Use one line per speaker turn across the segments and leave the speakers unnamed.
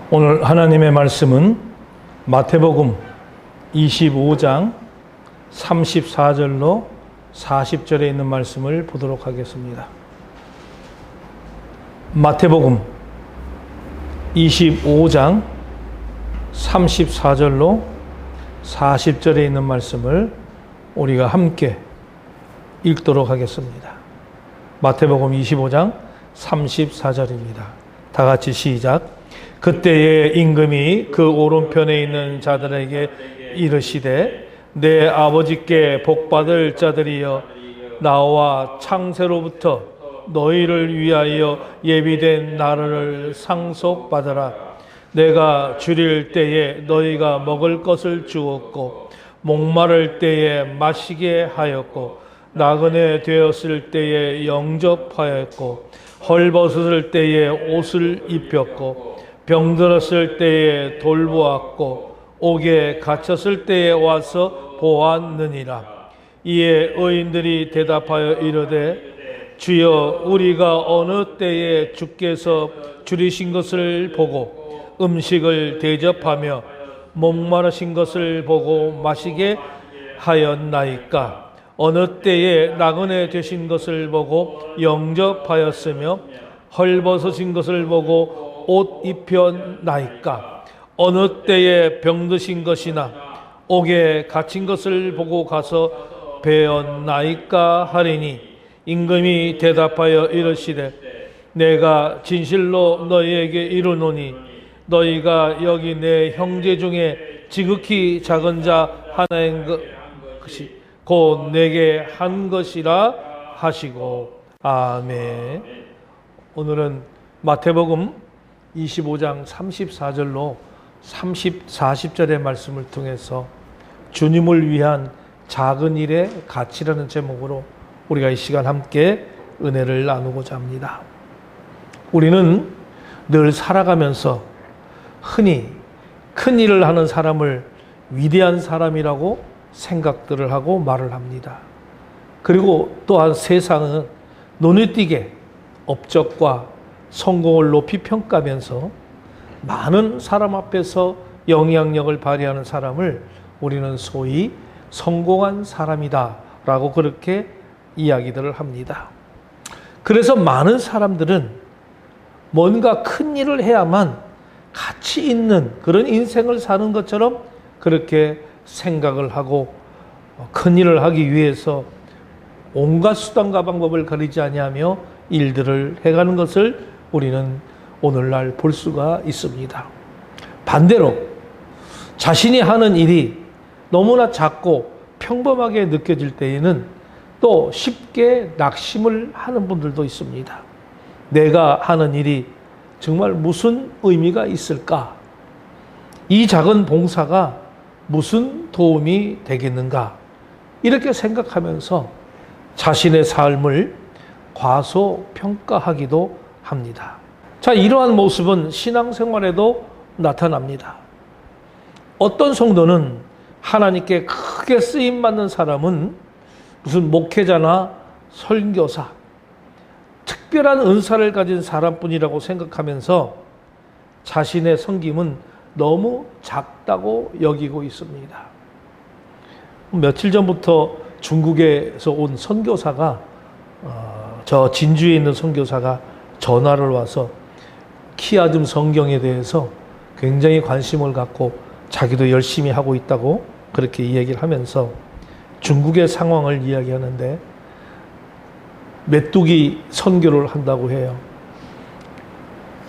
오늘 하나님의 말씀은 마태복음 25장 34절로 40절에 있는 말씀을 보도록 하겠습니다. 마태복음 25장 34절로 40절에 있는 말씀을 우리가 함께 읽도록 하겠습니다. 마태복음 25장 34절입니다. 다 같이 시작. 그때에 임금이 그 오른편에 있는 자들에게 이르시되 내 아버지께 복받을 자들이여 나와 창세로부터 너희를 위하여 예비된 나라를 상속받으라. 내가 줄일 때에 너희가 먹을 것을 주었고 목마를 때에 마시게 하였고 나그네 되었을 때에 영접하였고 헐벗었을 때에 옷을 입혔고 병들었을 때에 돌보았고 옥에 갇혔을 때에 와서 보았느니라. 이에 의인들이 대답하여 이르되 주여 우리가 어느 때에 주께서 줄이신 것을 보고 음식을 대접하며 목마르신 것을 보고 마시게 하였나이까? 어느 때에 나그네 되신 것을 보고 영접하였으며 헐벗으신 것을 보고 옷 입혔나이까? 어느 때에 병드신 것이나 옥에 갇힌 것을 보고 가서 배었나이까 하리니 임금이 대답하여 이르시되 내가 진실로 너희에게 이르노니 너희가 여기 내 형제 중에 지극히 작은 자 하나인 것이 곧 내게 한 것이라 하시고. 아멘. 오늘은 마태복음 25장 34절로 40절의 말씀을 통해서 주님을 위한 작은 일의 가치라는 제목으로 우리가 이 시간 함께 은혜를 나누고자 합니다. 우리는 늘 살아가면서 흔히 큰 일을 하는 사람을 위대한 사람이라고 생각들을 하고 말을 합니다. 그리고 또한 세상은 눈에 띄게 업적과 성공을 높이 평가하면서 많은 사람 앞에서 영향력을 발휘하는 사람을 우리는 소위 성공한 사람이다 라고 그렇게 이야기들을 합니다. 그래서 많은 사람들은 뭔가 큰 일을 해야만 가치 있는 그런 인생을 사는 것처럼 그렇게 생각을 하고 큰 일을 하기 위해서 온갖 수단과 방법을 가리지 아니하며 일들을 해가는 것을 우리는 오늘날 볼 수가 있습니다. 반대로 자신이 하는 일이 너무나 작고 평범하게 느껴질 때에는 또 쉽게 낙심을 하는 분들도 있습니다. 내가 하는 일이 정말 무슨 의미가 있을까? 이 작은 봉사가 무슨 도움이 되겠는가? 이렇게 생각하면서 자신의 삶을 과소평가하기도 합니다. 자, 이러한 모습은 신앙생활에도 나타납니다. 어떤 성도는 하나님께 크게 쓰임받는 사람은 무슨 목회자나 설교사, 특별한 은사를 가진 사람뿐이라고 생각하면서 자신의 섬김은 너무 작다고 여기고 있습니다. 며칠 전부터 중국에서 온 선교사가 저 진주에 있는 선교사가 전화를 와서 키아즘 성경에 대해서 굉장히 관심을 갖고 자기도 열심히 하고 있다고 그렇게 이야기를 하면서 중국의 상황을 이야기하는데 메뚜기 선교를 한다고 해요.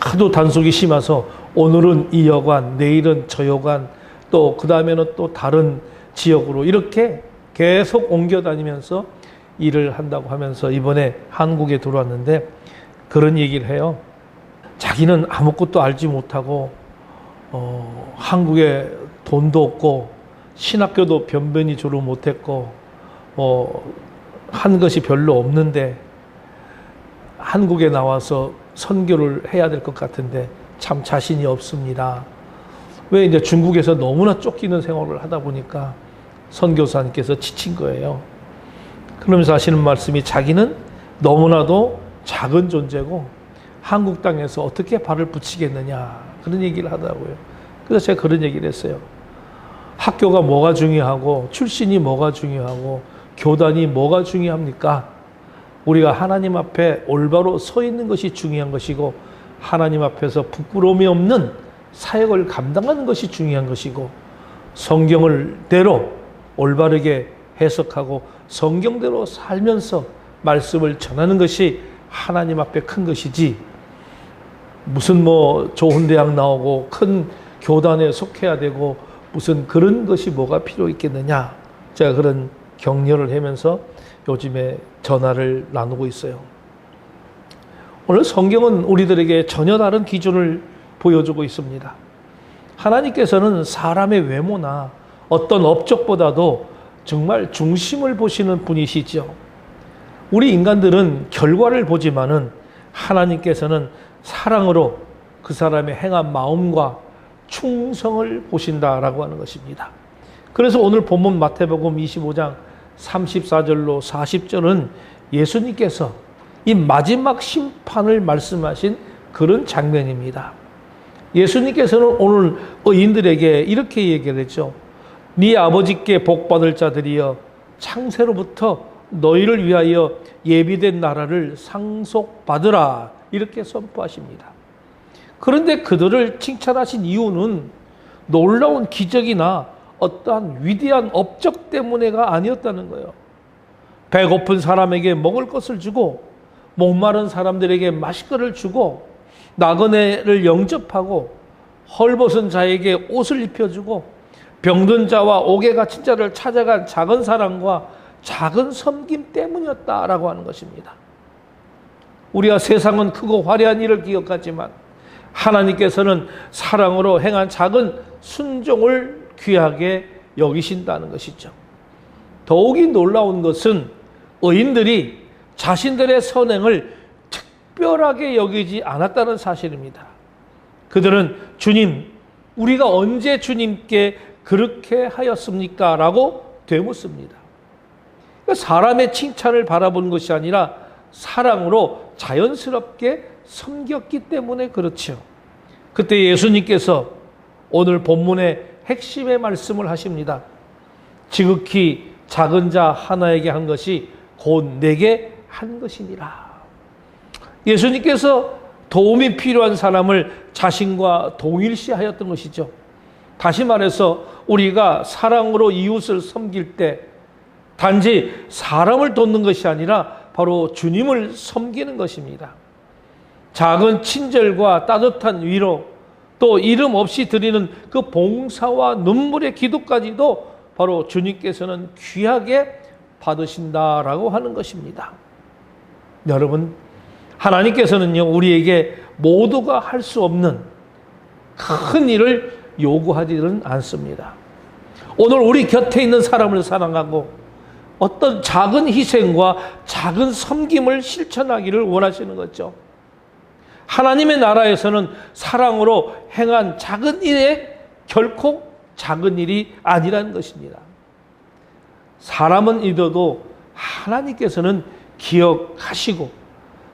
하도 단속이 심해서 오늘은 이 여관, 내일은 저 여관, 또 그 다음에는 또 다른 지역으로 이렇게 계속 옮겨 다니면서 일을 한다고 하면서 이번에 한국에 들어왔는데 그런 얘기를 해요. 자기는 아무것도 알지 못하고 한국에 돈도 없고 신학교도 변변히 졸업 못했고 한 것이 별로 없는데 한국에 나와서 선교를 해야 될 것 같은데 참 자신이 없습니다. 왜 이제 중국에서 너무나 쫓기는 생활을 하다 보니까 선교사님께서 지친 거예요. 그러면서 하시는 말씀이 자기는 너무나도 작은 존재고 한국 땅에서 어떻게 발을 붙이겠느냐 그런 얘기를 하더라고요. 그래서 제가 그런 얘기를 했어요. 학교가 뭐가 중요하고 출신이 뭐가 중요하고 교단이 뭐가 중요합니까? 우리가 하나님 앞에 올바로 서 있는 것이 중요한 것이고 하나님 앞에서 부끄러움이 없는 사역을 감당하는 것이 중요한 것이고 성경을 대로 올바르게 해석하고 성경대로 살면서 말씀을 전하는 것이 하나님 앞에 큰 것이지 무슨 뭐 좋은 대학 나오고 큰 교단에 속해야 되고 무슨 그런 것이 뭐가 필요 있겠느냐. 제가 그런 격려를 하면서 요즘에 전화를 나누고 있어요. 오늘 성경은 우리들에게 전혀 다른 기준을 보여주고 있습니다. 하나님께서는 사람의 외모나 어떤 업적보다도 정말 중심을 보시는 분이시죠. 우리 인간들은 결과를 보지만은 하나님께서는 사랑으로 그 사람의 행한 마음과 충성을 보신다라고 하는 것입니다. 그래서 오늘 본문 마태복음 25장 34절로 40절은 예수님께서 이 마지막 심판을 말씀하신 그런 장면입니다. 예수님께서는 오늘 의인들에게 이렇게 얘기를 했죠. 네 아버지께 복받을 자들이여 창세로부터 너희를 위하여 예비된 나라를 상속받으라 이렇게 선포하십니다. 그런데 그들을 칭찬하신 이유는 놀라운 기적이나 어떠한 위대한 업적 때문에가 아니었다는 거예요. 배고픈 사람에게 먹을 것을 주고 목마른 사람들에게 마실 것을 주고 나그네를 영접하고 헐벗은 자에게 옷을 입혀주고 병든 자와 옥에 갇힌 자를 찾아간 작은 사랑과 작은 섬김 때문이었다라고 하는 것입니다. 우리가 세상은 크고 화려한 일을 기억하지만 하나님께서는 사랑으로 행한 작은 순종을 귀하게 여기신다는 것이죠. 더욱이 놀라운 것은 의인들이 자신들의 선행을 특별하게 여기지 않았다는 사실입니다. 그들은 주님, 우리가 언제 주님께 그렇게 하였습니까? 라고 되묻습니다. 사람의 칭찬을 바라보는 것이 아니라 사랑으로 자연스럽게 섬겼기 때문에 그렇죠. 그때 예수님께서 오늘 본문의 핵심의 말씀을 하십니다. 지극히 작은 자 하나에게 한 것이 곧 내게 한 것이니라. 예수님께서 도움이 필요한 사람을 자신과 동일시하였던 것이죠. 다시 말해서 우리가 사랑으로 이웃을 섬길 때 단지 사람을 돕는 것이 아니라 바로 주님을 섬기는 것입니다. 작은 친절과 따뜻한 위로 또 이름 없이 드리는 그 봉사와 눈물의 기도까지도 바로 주님께서는 귀하게 받으신다라고 하는 것입니다. 여러분, 하나님께서는요, 우리에게 모두가 할 수 없는 큰 일을 요구하지는 않습니다. 오늘 우리 곁에 있는 사람을 사랑하고 어떤 작은 희생과 작은 섬김을 실천하기를 원하시는 거죠. 하나님의 나라에서는 사랑으로 행한 작은 일에 결코 작은 일이 아니라는 것입니다. 사람은 잊어도 하나님께서는 기억하시고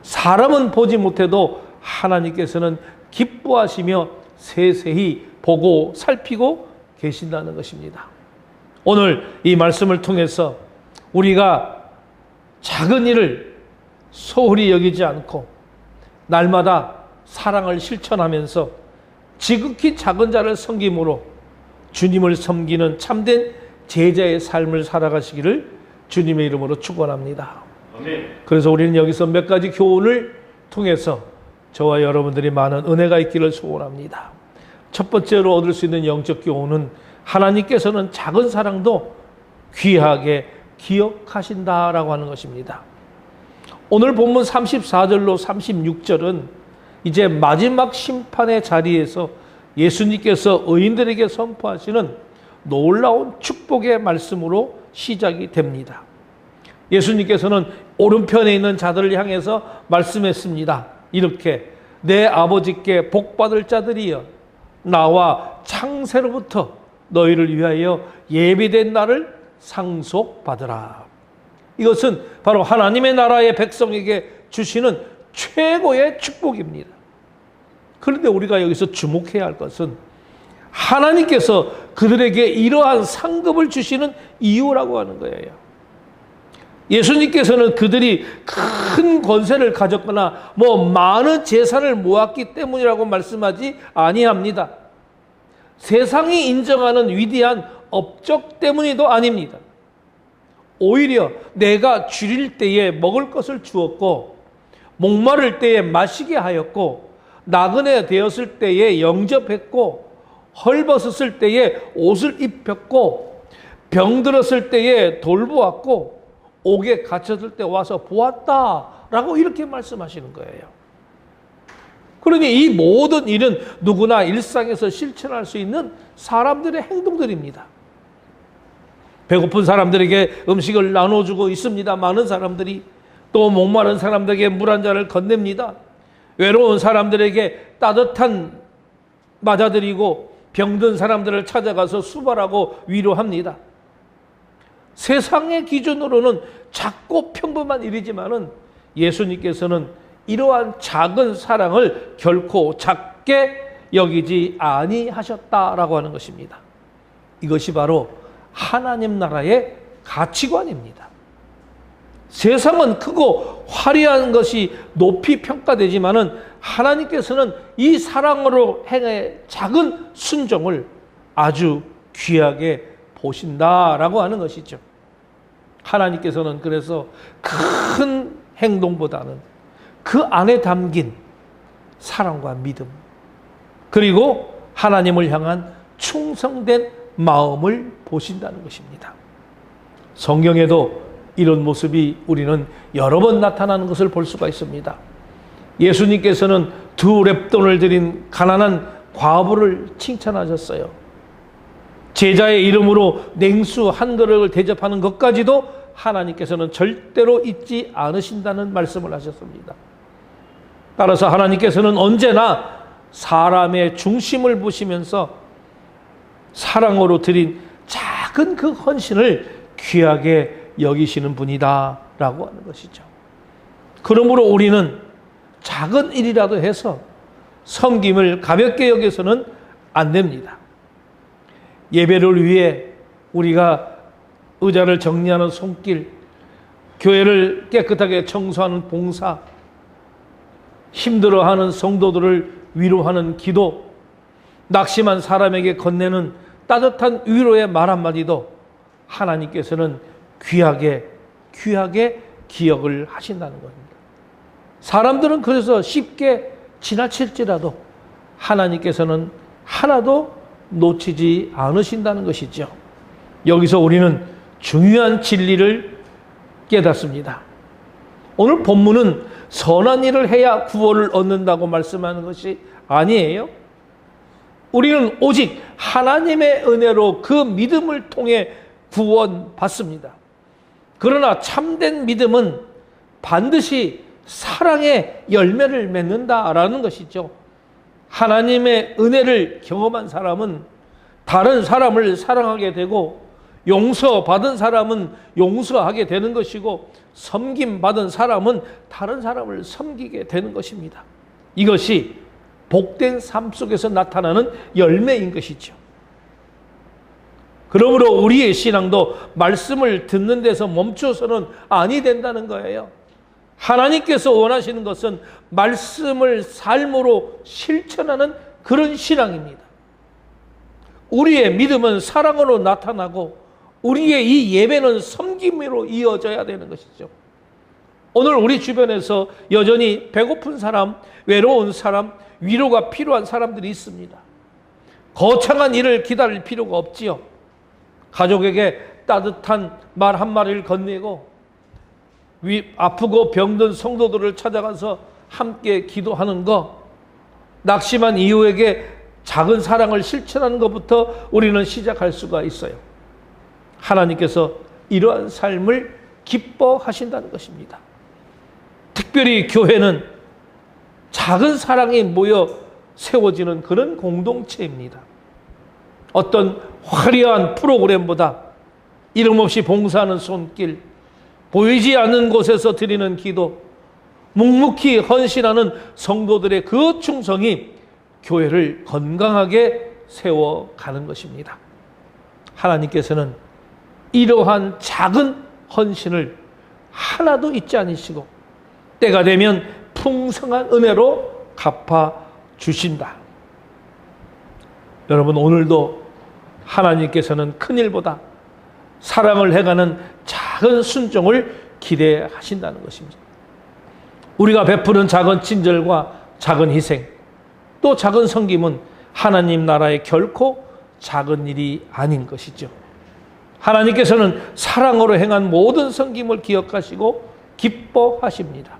사람은 보지 못해도 하나님께서는 기뻐하시며 세세히 보고 살피고 계신다는 것입니다. 오늘 이 말씀을 통해서 우리가 작은 일을 소홀히 여기지 않고 날마다 사랑을 실천하면서 지극히 작은 자를 섬김으로 주님을 섬기는 참된 제자의 삶을 살아가시기를 주님의 이름으로 축원합니다. 그래서 우리는 여기서 몇 가지 교훈을 통해서 저와 여러분들이 많은 은혜가 있기를 소원합니다. 첫 번째로 얻을 수 있는 영적 교훈은 하나님께서는 작은 사랑도 귀하게 기억하신다라고 하는 것입니다. 오늘 본문 34절로 36절은 이제 마지막 심판의 자리에서 예수님께서 의인들에게 선포하시는 놀라운 축복의 말씀으로 시작이 됩니다. 예수님께서는 오른편에 있는 자들을 향해서 말씀했습니다. 이렇게 내 아버지께 복받을 자들이여 나와 창세로부터 너희를 위하여 예비된 날을 상속받으라. 이것은 바로 하나님의 나라의 백성에게 주시는 최고의 축복입니다. 그런데 우리가 여기서 주목해야 할 것은 하나님께서 그들에게 이러한 상급을 주시는 이유라고 하는 거예요. 예수님께서는 그들이 큰 권세를 가졌거나 많은 재산을 모았기 때문이라고 말씀하지 아니합니다. 세상이 인정하는 위대한 업적 때문이도 아닙니다. 오히려 내가 줄일 때에 먹을 것을 주었고, 목마를 때에 마시게 하였고, 나그네 되었을 때에 영접했고, 헐벗었을 때에 옷을 입혔고, 병들었을 때에 돌보았고, 옥에 갇혔을 때 와서 보았다라고 이렇게 말씀하시는 거예요. 그러니 이 모든 일은 누구나 일상에서 실천할 수 있는 사람들의 행동들입니다. 배고픈 사람들에게 음식을 나눠주고 있습니다. 많은 사람들이. 또 목마른 사람들에게 물 한 잔을 건넵니다. 외로운 사람들에게 따뜻한 맞아들이고 병든 사람들을 찾아가서 수발하고 위로합니다. 세상의 기준으로는 작고 평범한 일이지만은 예수님께서는 이러한 작은 사랑을 결코 작게 여기지 아니하셨다라고 하는 것입니다. 이것이 바로 하나님 나라의 가치관입니다. 세상은 크고 화려한 것이 높이 평가되지만은 하나님께서는 이 사랑으로 행해 작은 순종을 아주 귀하게 보신다라고 하는 것이죠. 하나님께서는 그래서 큰 행동보다는 그 안에 담긴 사랑과 믿음, 그리고 하나님을 향한 충성된 마음을 보신다는 것입니다. 성경에도 이런 모습이 우리는 여러 번 나타나는 것을 볼 수가 있습니다. 예수님께서는 2렙돈을 드린 가난한 과부를 칭찬하셨어요. 제자의 이름으로 냉수 한 그릇을 대접하는 것까지도 하나님께서는 절대로 잊지 않으신다는 말씀을 하셨습니다. 따라서 하나님께서는 언제나 사람의 중심을 보시면서 사랑으로 드린 작은 그 헌신을 귀하게 여기시는 분이다라고 하는 것이죠. 그러므로 우리는 작은 일이라도 해서 섬김을 가볍게 여겨서는 안 됩니다. 예배를 위해 우리가 의자를 정리하는 손길, 교회를 깨끗하게 청소하는 봉사, 힘들어하는 성도들을 위로하는 기도, 낙심한 사람에게 건네는 따뜻한 위로의 말 한마디도 하나님께서는 귀하게 기억을 하신다는 겁니다. 사람들은 그래서 쉽게 지나칠지라도 하나님께서는 하나도 놓치지 않으신다는 것이죠. 여기서 우리는 중요한 진리를 깨닫습니다. 오늘 본문은 선한 일을 해야 구원을 얻는다고 말씀하는 것이 아니에요. 우리는 오직 하나님의 은혜로 그 믿음을 통해 구원받습니다. 그러나 참된 믿음은 반드시 사랑의 열매를 맺는다라는 것이죠. 하나님의 은혜를 경험한 사람은 다른 사람을 사랑하게 되고, 용서받은 사람은 용서하게 되는 것이고, 섬김받은 사람은 다른 사람을 섬기게 되는 것입니다. 이것이 복된 삶 속에서 나타나는 열매인 것이죠. 그러므로 우리의 신앙도 말씀을 듣는 데서 멈춰서는 아니 된다는 거예요. 하나님께서 원하시는 것은 말씀을 삶으로 실천하는 그런 신앙입니다. 우리의 믿음은 사랑으로 나타나고 우리의 이 예배는 섬김으로 이어져야 되는 것이죠. 오늘 우리 주변에서 여전히 배고픈 사람, 외로운 사람, 위로가 필요한 사람들이 있습니다. 거창한 일을 기다릴 필요가 없지요. 가족에게 따뜻한 말 한마디를 건네고 아프고 병든 성도들을 찾아가서 함께 기도하는 것, 낙심한 이웃에게 작은 사랑을 실천하는 것부터 우리는 시작할 수가 있어요. 하나님께서 이러한 삶을 기뻐하신다는 것입니다. 특별히 교회는 작은 사랑이 모여 세워지는 그런 공동체입니다. 어떤 화려한 프로그램보다 이름 없이 봉사하는 손길, 보이지 않는 곳에서 드리는 기도, 묵묵히 헌신하는 성도들의 그 충성이 교회를 건강하게 세워가는 것입니다. 하나님께서는 이러한 작은 헌신을 하나도 잊지 않으시고 때가 되면 풍성한 은혜로 갚아주신다. 여러분, 오늘도 하나님께서는 큰일보다 사랑을 해가는 작은 순종을 기대하신다는 것입니다. 우리가 베푸는 작은 친절과 작은 희생, 또 작은 섬김은 하나님 나라에 결코 작은 일이 아닌 것이죠. 하나님께서는 사랑으로 행한 모든 섬김을 기억하시고 기뻐하십니다.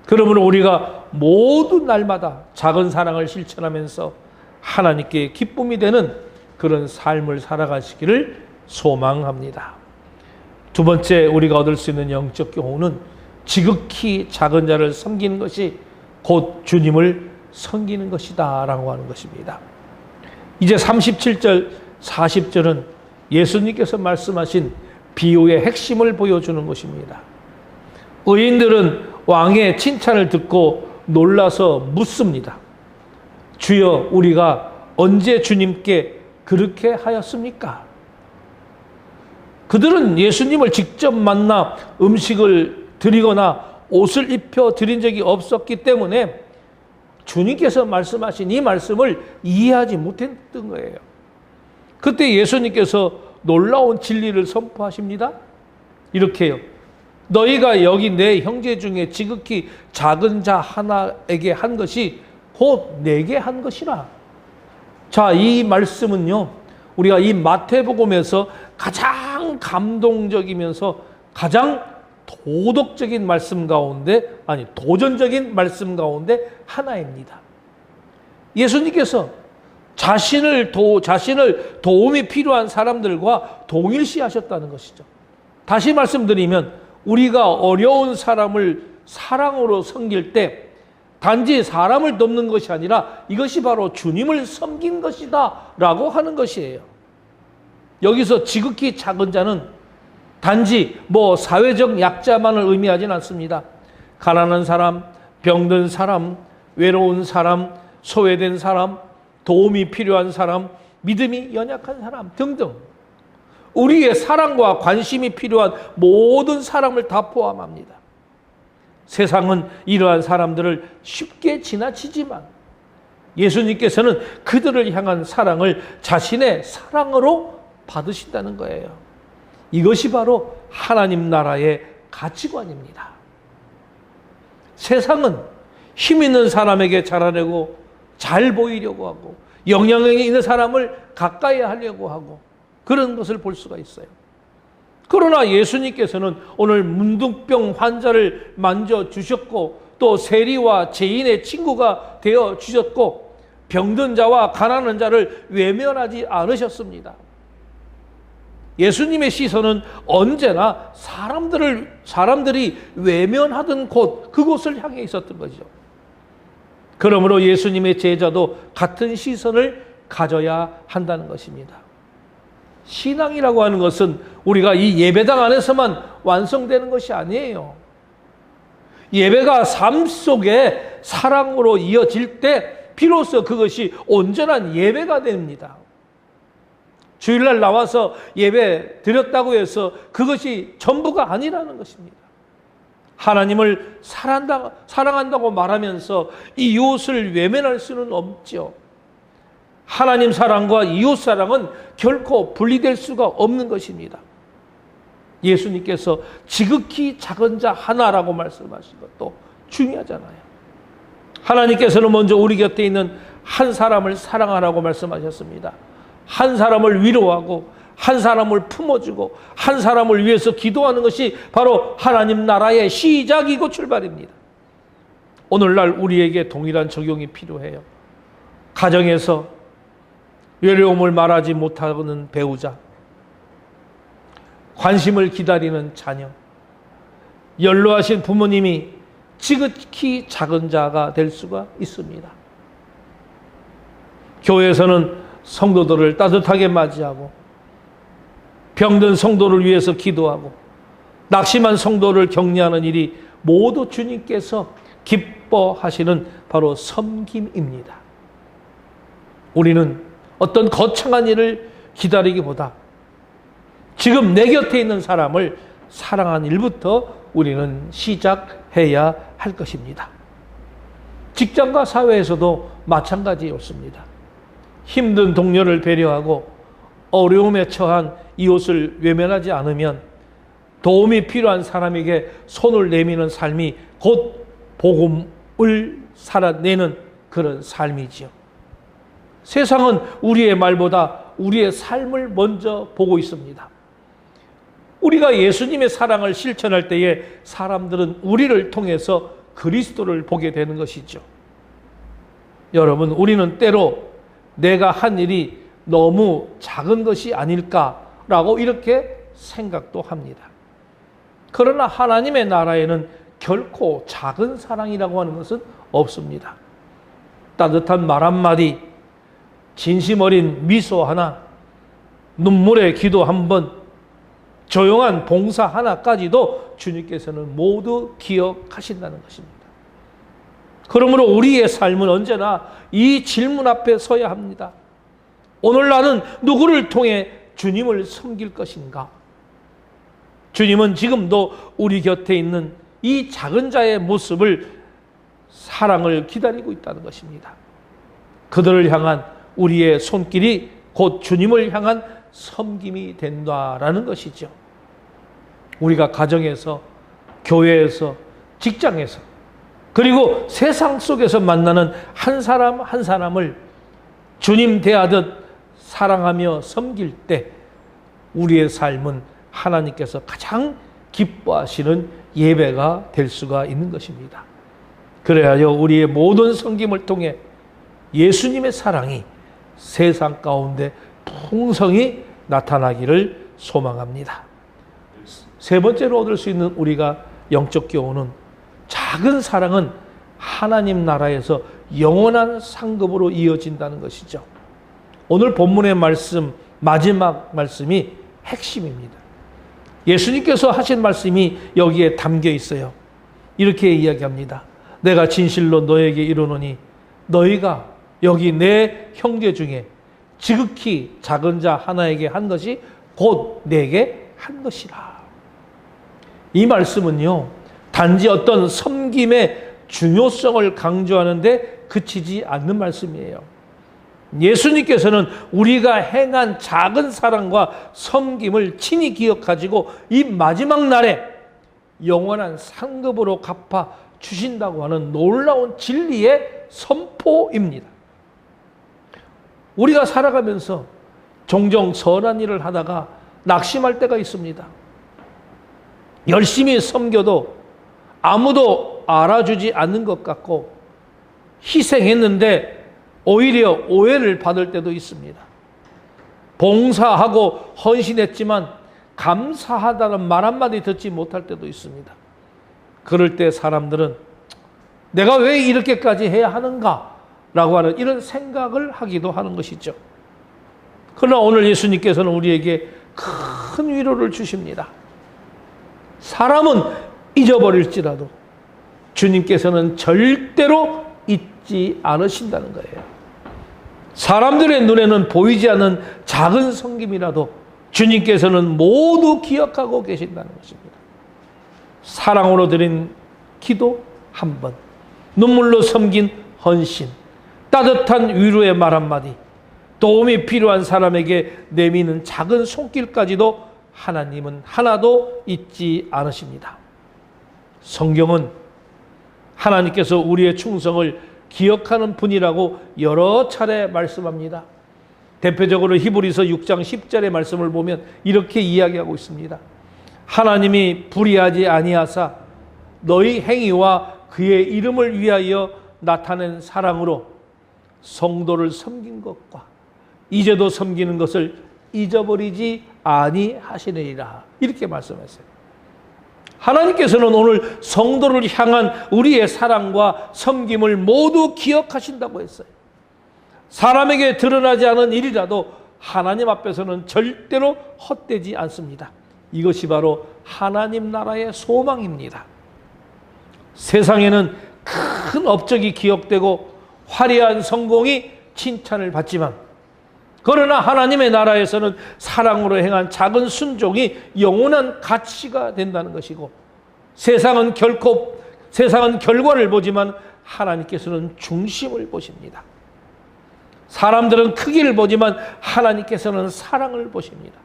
그러므로 우리가 모두 날마다 작은 사랑을 실천하면서 하나님께 기쁨이 되는 그런 삶을 살아가시기를 소망합니다. 두 번째, 우리가 얻을 수 있는 영적 교훈은 지극히 작은 자를 섬기는 것이 곧 주님을 섬기는 것이다 라고 하는 것입니다. 이제 37절 40절은 예수님께서 말씀하신 비유의 핵심을 보여주는 것입니다. 의인들은 왕의 칭찬을 듣고 놀라서 묻습니다. 주여, 우리가 언제 주님께 그렇게 하였습니까? 그들은 예수님을 직접 만나 음식을 드리거나 옷을 입혀 드린 적이 없었기 때문에 주님께서 말씀하신 이 말씀을 이해하지 못했던 거예요. 그때 예수님께서 놀라운 진리를 선포하십니다. 이렇게요. 너희가 여기 내 형제 중에 지극히 작은 자 하나에게 한 것이 곧 내게 한 것이라. 자, 이 말씀은요, 우리가 이 마태복음에서 가장 감동적이면서 가장 도덕적인 말씀 가운데, 아니 도전적인 말씀 가운데 하나입니다. 예수님께서 자신을 도움이 필요한 사람들과 동일시하셨다는 것이죠. 다시 말씀드리면 우리가 어려운 사람을 사랑으로 섬길 때 단지 사람을 돕는 것이 아니라 이것이 바로 주님을 섬긴 것이다 라고 하는 것이에요. 여기서 지극히 작은 자는 단지 사회적 약자만을 의미하진 않습니다. 가난한 사람, 병든 사람, 외로운 사람, 소외된 사람, 도움이 필요한 사람, 믿음이 연약한 사람 등등 우리의 사랑과 관심이 필요한 모든 사람을 다 포함합니다. 세상은 이러한 사람들을 쉽게 지나치지만 예수님께서는 그들을 향한 사랑을 자신의 사랑으로 받으신다는 거예요. 이것이 바로 하나님 나라의 가치관입니다. 세상은 힘 있는 사람에게 잘하려고 잘 보이려고 하고 영향력이 있는 사람을 가까이 하려고 하고 그런 것을 볼 수가 있어요. 그러나 예수님께서는 오늘 문둥병 환자를 만져주셨고 또 세리와 죄인의 친구가 되어주셨고 병든 자와 가난한 자를 외면하지 않으셨습니다. 예수님의 시선은 언제나 사람들이 외면하던 그곳을 향해 있었던 거죠. 그러므로 예수님의 제자도 같은 시선을 가져야 한다는 것입니다. 신앙이라고 하는 것은 우리가 이 예배당 안에서만 완성되는 것이 아니에요. 예배가 삶 속에 사랑으로 이어질 때 비로소 그것이 온전한 예배가 됩니다. 주일날 나와서 예배 드렸다고 해서 그것이 전부가 아니라는 것입니다. 하나님을 사랑한다고 말하면서 이웃을 외면할 수는 없죠. 하나님 사랑과 이웃 사랑은 결코 분리될 수가 없는 것입니다. 예수님께서 지극히 작은 자 하나라고 말씀하신 것도 중요하잖아요. 하나님께서는 먼저 우리 곁에 있는 한 사람을 사랑하라고 말씀하셨습니다. 한 사람을 위로하고 한 사람을 품어주고 한 사람을 위해서 기도하는 것이 바로 하나님 나라의 시작이고 출발입니다. 오늘날 우리에게 동일한 적용이 필요해요. 가정에서 외로움을 말하지 못하는 배우자, 관심을 기다리는 자녀, 연로하신 부모님이 지극히 작은 자가 될 수가 있습니다. 교회에서는 성도들을 따뜻하게 맞이하고 병든 성도를 위해서 기도하고 낙심한 성도를 격려하는 일이 모두 주님께서 기뻐하시는 바로 섬김입니다. 우리는 어떤 거창한 일을 기다리기보다 지금 내 곁에 있는 사람을 사랑하는 일부터 우리는 시작해야 할 것입니다. 직장과 사회에서도 마찬가지였습니다. 힘든 동료를 배려하고 어려움에 처한 이웃을 외면하지 않으면 도움이 필요한 사람에게 손을 내미는 삶이 곧 복음을 살아내는 그런 삶이지요. 세상은 우리의 말보다 우리의 삶을 먼저 보고 있습니다. 우리가 예수님의 사랑을 실천할 때에 사람들은 우리를 통해서 그리스도를 보게 되는 것이죠. 여러분, 우리는 때로 내가 한 일이 너무 작은 것이 아닐까라고 이렇게 생각도 합니다. 그러나 하나님의 나라에는 결코 작은 사랑이라고 하는 것은 없습니다. 따뜻한 말 한마디, 진심 어린 미소 하나, 눈물의 기도 한 번, 조용한 봉사 하나까지도 주님께서는 모두 기억하신다는 것입니다. 그러므로 우리의 삶은 언제나 이 질문 앞에 서야 합니다. 오늘 나는 누구를 통해 주님을 섬길 것인가? 주님은 지금도 우리 곁에 있는 이 작은 자의 모습을, 사랑을 기다리고 있다는 것입니다. 그들을 향한 우리의 손길이 곧 주님을 향한 섬김이 된다라는 것이죠. 우리가 가정에서, 교회에서, 직장에서, 그리고 세상 속에서 만나는 한 사람 한 사람을 주님 대하듯 사랑하며 섬길 때 우리의 삶은 하나님께서 가장 기뻐하시는 예배가 될 수가 있는 것입니다. 그래야요, 우리의 모든 섬김을 통해 예수님의 사랑이 세상 가운데 풍성히 나타나기를 소망합니다. 세 번째로 얻을 수 있는 우리가 영적 교훈은, 작은 사랑은 하나님 나라에서 영원한 상급으로 이어진다는 것이죠. 오늘 본문의 말씀, 마지막 말씀이 핵심입니다. 예수님께서 하신 말씀이 여기에 담겨 있어요. 이렇게 이야기합니다. 내가 진실로 너에게 이르노니 너희가 여기 내 형제 중에 지극히 작은 자 하나에게 한 것이 곧 내게 한 것이라. 이 말씀은요, 단지 어떤 섬김의 중요성을 강조하는데 그치지 않는 말씀이에요. 예수님께서는 우리가 행한 작은 사랑과 섬김을 친히 기억하시고 이 마지막 날에 영원한 상급으로 갚아 주신다고 하는 놀라운 진리의 선포입니다. 우리가 살아가면서 종종 선한 일을 하다가 낙심할 때가 있습니다. 열심히 섬겨도 아무도 알아주지 않는 것 같고 희생했는데 오히려 오해를 받을 때도 있습니다. 봉사하고 헌신했지만 감사하다는 말 한마디 듣지 못할 때도 있습니다. 그럴 때 사람들은 내가 왜 이렇게까지 해야 하는가? 라고 하는 이런 생각을 하기도 하는 것이죠. 그러나 오늘 예수님께서는 우리에게 큰 위로를 주십니다. 사람은 잊어버릴지라도 주님께서는 절대로 잊지 않으신다는 거예요. 사람들의 눈에는 보이지 않는 작은 섬김이라도 주님께서는 모두 기억하고 계신다는 것입니다. 사랑으로 드린 기도 한 번, 눈물로 섬긴 헌신, 따뜻한 위로의 말 한마디, 도움이 필요한 사람에게 내미는 작은 손길까지도 하나님은 하나도 잊지 않으십니다. 성경은 하나님께서 우리의 충성을 기억하는 분이라고 여러 차례 말씀합니다. 대표적으로 히브리서 6장 10절의 말씀을 보면 이렇게 이야기하고 있습니다. 하나님이 불의하지 아니하사 너희 행위와 그의 이름을 위하여 나타낸 사랑으로 성도를 섬긴 것과 이제도 섬기는 것을 잊어버리지 아니하시느니라. 이렇게 말씀했어요. 하나님께서는 오늘 성도를 향한 우리의 사랑과 섬김을 모두 기억하신다고 했어요. 사람에게 드러나지 않은 일이라도 하나님 앞에서는 절대로 헛되지 않습니다. 이것이 바로 하나님 나라의 소망입니다. 세상에는 큰 업적이 기억되고 화려한 성공이 칭찬을 받지만, 그러나 하나님의 나라에서는 사랑으로 행한 작은 순종이 영원한 가치가 된다는 것이고, 세상은 결과를 보지만 하나님께서는 중심을 보십니다. 사람들은 크기를 보지만 하나님께서는 사랑을 보십니다.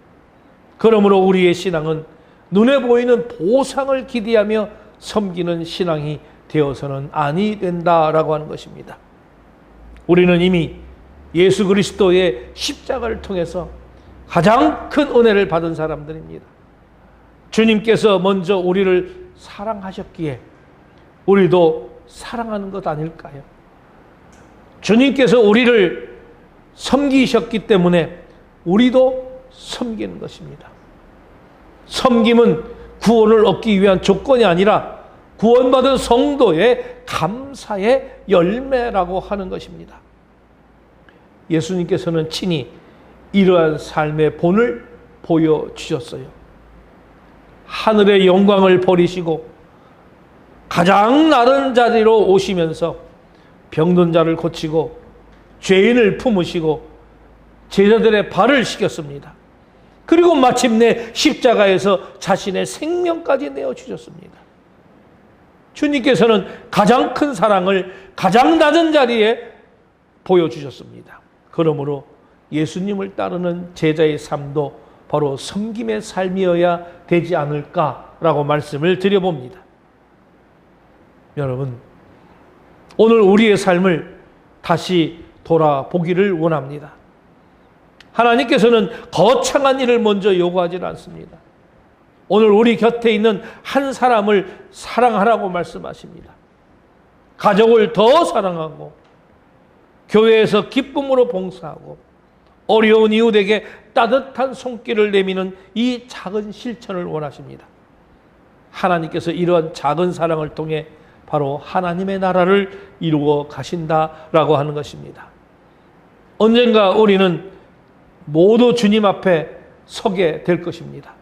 그러므로 우리의 신앙은 눈에 보이는 보상을 기대하며 섬기는 신앙이 되어서는 아니 된다라고 하는 것입니다. 우리는 이미 예수 그리스도의 십자가를 통해서 가장 큰 은혜를 받은 사람들입니다. 주님께서 먼저 우리를 사랑하셨기에 우리도 사랑하는 것 아닐까요? 주님께서 우리를 섬기셨기 때문에 우리도 섬기는 것입니다. 섬김은 구원을 얻기 위한 조건이 아니라 구원받은 성도의 감사의 열매라고 하는 것입니다. 예수님께서는 친히 이러한 삶의 본을 보여주셨어요. 하늘의 영광을 버리시고 가장 낮은 자리로 오시면서 병든 자를 고치고 죄인을 품으시고 제자들의 발을 씻겼습니다. 그리고 마침내 십자가에서 자신의 생명까지 내어주셨습니다. 주님께서는 가장 큰 사랑을 가장 낮은 자리에 보여주셨습니다. 그러므로 예수님을 따르는 제자의 삶도 바로 섬김의 삶이어야 되지 않을까라고 말씀을 드려봅니다. 여러분, 오늘 우리의 삶을 다시 돌아보기를 원합니다. 하나님께서는 거창한 일을 먼저 요구하지 않습니다. 오늘 우리 곁에 있는 한 사람을 사랑하라고 말씀하십니다. 가족을 더 사랑하고 교회에서 기쁨으로 봉사하고 어려운 이웃에게 따뜻한 손길을 내미는 이 작은 실천을 원하십니다. 하나님께서 이러한 작은 사랑을 통해 바로 하나님의 나라를 이루어 가신다라고 하는 것입니다. 언젠가 우리는 모두 주님 앞에 서게 될 것입니다.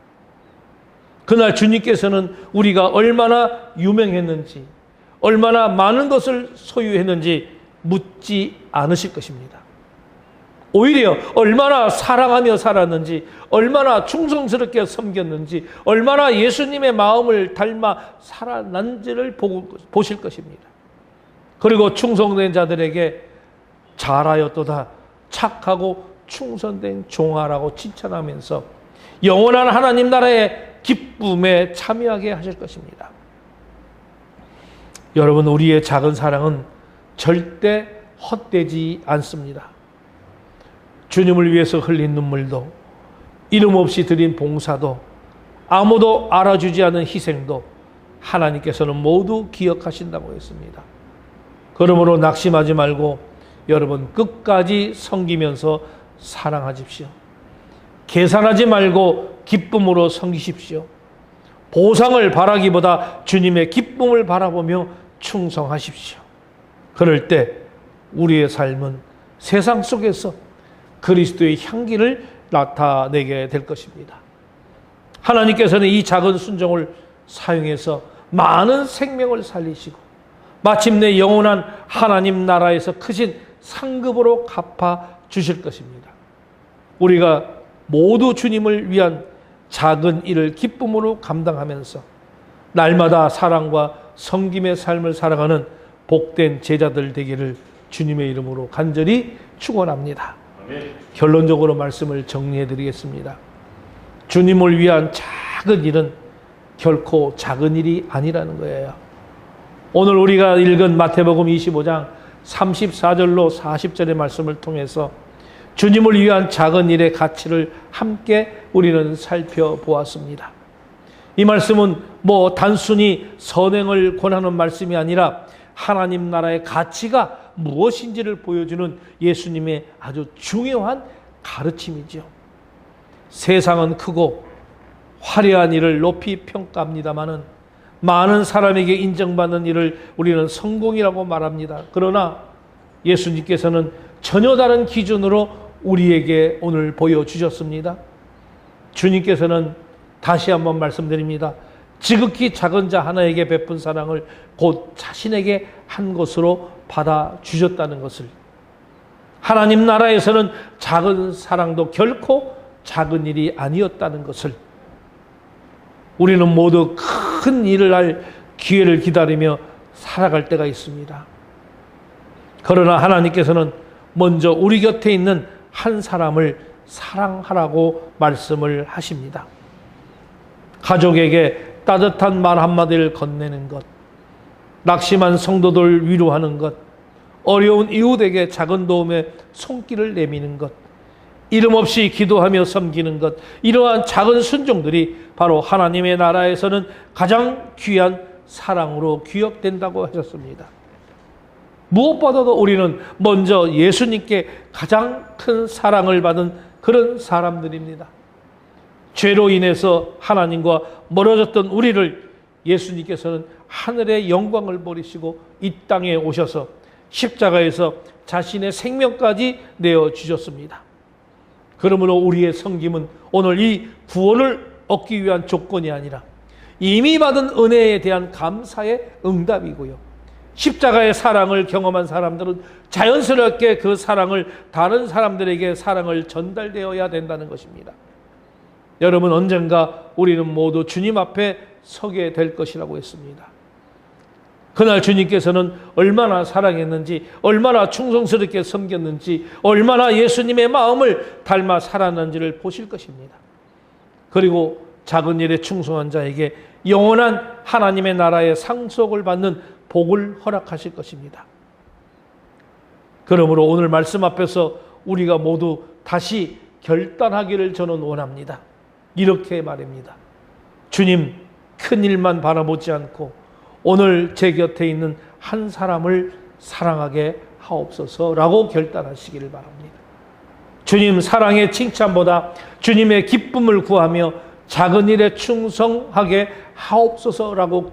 그날 주님께서는 우리가 얼마나 유명했는지, 얼마나 많은 것을 소유했는지 묻지 않으실 것입니다. 오히려 얼마나 사랑하며 살았는지, 얼마나 충성스럽게 섬겼는지, 얼마나 예수님의 마음을 닮아 살아난지를 보실 것입니다. 그리고 충성된 자들에게 잘하였도다, 착하고 충성된 종아라고 칭찬하면서 영원한 하나님 나라의 기쁨에 참여하게 하실 것입니다. 여러분, 우리의 작은 사랑은 절대 헛되지 않습니다. 주님을 위해서 흘린 눈물도, 이름 없이 드린 봉사도, 아무도 알아주지 않은 희생도 하나님께서는 모두 기억하신다고 했습니다. 그러므로 낙심하지 말고 여러분 끝까지 섬기면서 사랑하십시오. 계산하지 말고 기쁨으로 섬기십시오. 보상을 바라기보다 주님의 기쁨을 바라보며 충성하십시오. 그럴 때 우리의 삶은 세상 속에서 그리스도의 향기를 나타내게 될 것입니다. 하나님께서는 이 작은 순종을 사용해서 많은 생명을 살리시고 마침내 영원한 하나님 나라에서 크신 상급으로 갚아 주실 것입니다. 우리가 모두 주님을 위한 작은 일을 기쁨으로 감당하면서 날마다 사랑과 섬김의 삶을 살아가는 복된 제자들 되기를 주님의 이름으로 간절히 축원합니다. 결론적으로 말씀을 정리해 드리겠습니다. 주님을 위한 작은 일은 결코 작은 일이 아니라는 거예요. 오늘 우리가 읽은 마태복음 25장 34절로 40절의 말씀을 통해서 주님을 위한 작은 일의 가치를 함께 우리는 살펴보았습니다. 이 말씀은 단순히 선행을 권하는 말씀이 아니라 하나님 나라의 가치가 무엇인지를 보여주는 예수님의 아주 중요한 가르침이죠. 세상은 크고 화려한 일을 높이 평가합니다마는 많은 사람에게 인정받는 일을 우리는 성공이라고 말합니다. 그러나 예수님께서는 전혀 다른 기준으로 우리에게 오늘 보여주셨습니다. 주님께서는 다시 한번 말씀드립니다. 지극히 작은 자 하나에게 베푼 사랑을 곧 자신에게 한 것으로 받아주셨다는 것을, 하나님 나라에서는 작은 사랑도 결코 작은 일이 아니었다는 것을, 우리는 모두 큰 일을 할 기회를 기다리며 살아갈 때가 있습니다. 그러나 하나님께서는 먼저 우리 곁에 있는 한 사람을 사랑하라고 말씀을 하십니다. 가족에게 따뜻한 말 한마디를 건네는 것, 낙심한 성도들 위로하는 것, 어려운 이웃에게 작은 도움에 손길을 내미는 것, 이름 없이 기도하며 섬기는 것, 이러한 작은 순종들이 바로 하나님의 나라에서는 가장 귀한 사랑으로 기억된다고 하셨습니다. 무엇보다도 우리는 먼저 예수님께 가장 큰 사랑을 받은 그런 사람들입니다. 죄로 인해서 하나님과 멀어졌던 우리를 예수님께서는 하늘의 영광을 버리시고 이 땅에 오셔서 십자가에서 자신의 생명까지 내어주셨습니다. 그러므로 우리의 섬김은 오늘 이 구원을 얻기 위한 조건이 아니라 이미 받은 은혜에 대한 감사의 응답이고요. 십자가의 사랑을 경험한 사람들은 자연스럽게 그 사랑을 다른 사람들에게 사랑을 전달되어야 된다는 것입니다. 여러분, 언젠가 우리는 모두 주님 앞에 서게 될 것이라고 했습니다. 그날 주님께서는 얼마나 사랑했는지, 얼마나 충성스럽게 섬겼는지, 얼마나 예수님의 마음을 닮아 살았는지를 보실 것입니다. 그리고 작은 일에 충성한 자에게 영원한 하나님의 나라의 상속을 받는 복을 허락하실 것입니다. 그러므로 오늘 말씀 앞에서 우리가 모두 다시 결단하기를 저는 원합니다. 이렇게 말입니다. 주님, 큰 일만 바라보지 않고 오늘 제 곁에 있는 한 사람을 사랑하게 하옵소서라고 결단하시기를 바랍니다. 주님, 사랑의 칭찬보다 주님의 기쁨을 구하며 작은 일에 충성하게 하옵소서라고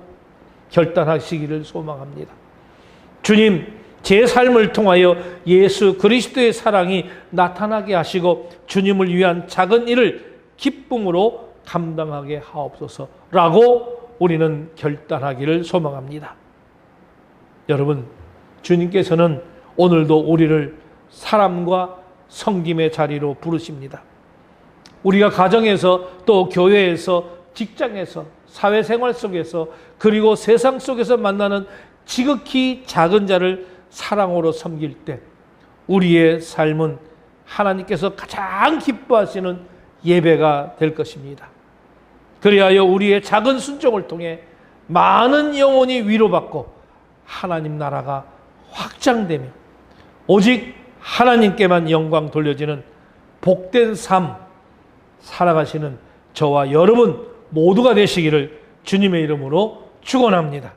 결단하시기를 소망합니다. 주님, 제 삶을 통하여 예수 그리스도의 사랑이 나타나게 하시고 주님을 위한 작은 일을 기쁨으로 감당하게 하옵소서라고 우리는 결단하기를 소망합니다. 여러분, 주님께서는 오늘도 우리를 사람과 섬김의 자리로 부르십니다. 우리가 가정에서, 또 교회에서, 직장에서, 사회생활 속에서, 그리고 세상 속에서 만나는 지극히 작은 자를 사랑으로 섬길 때 우리의 삶은 하나님께서 가장 기뻐하시는 예배가 될 것입니다. 그리하여 우리의 작은 순종을 통해 많은 영혼이 위로받고 하나님 나라가 확장되며 오직 하나님께만 영광 돌려지는 복된 삶 살아가시는 저와 여러분 모두가 되시기를 주님의 이름으로 축원합니다.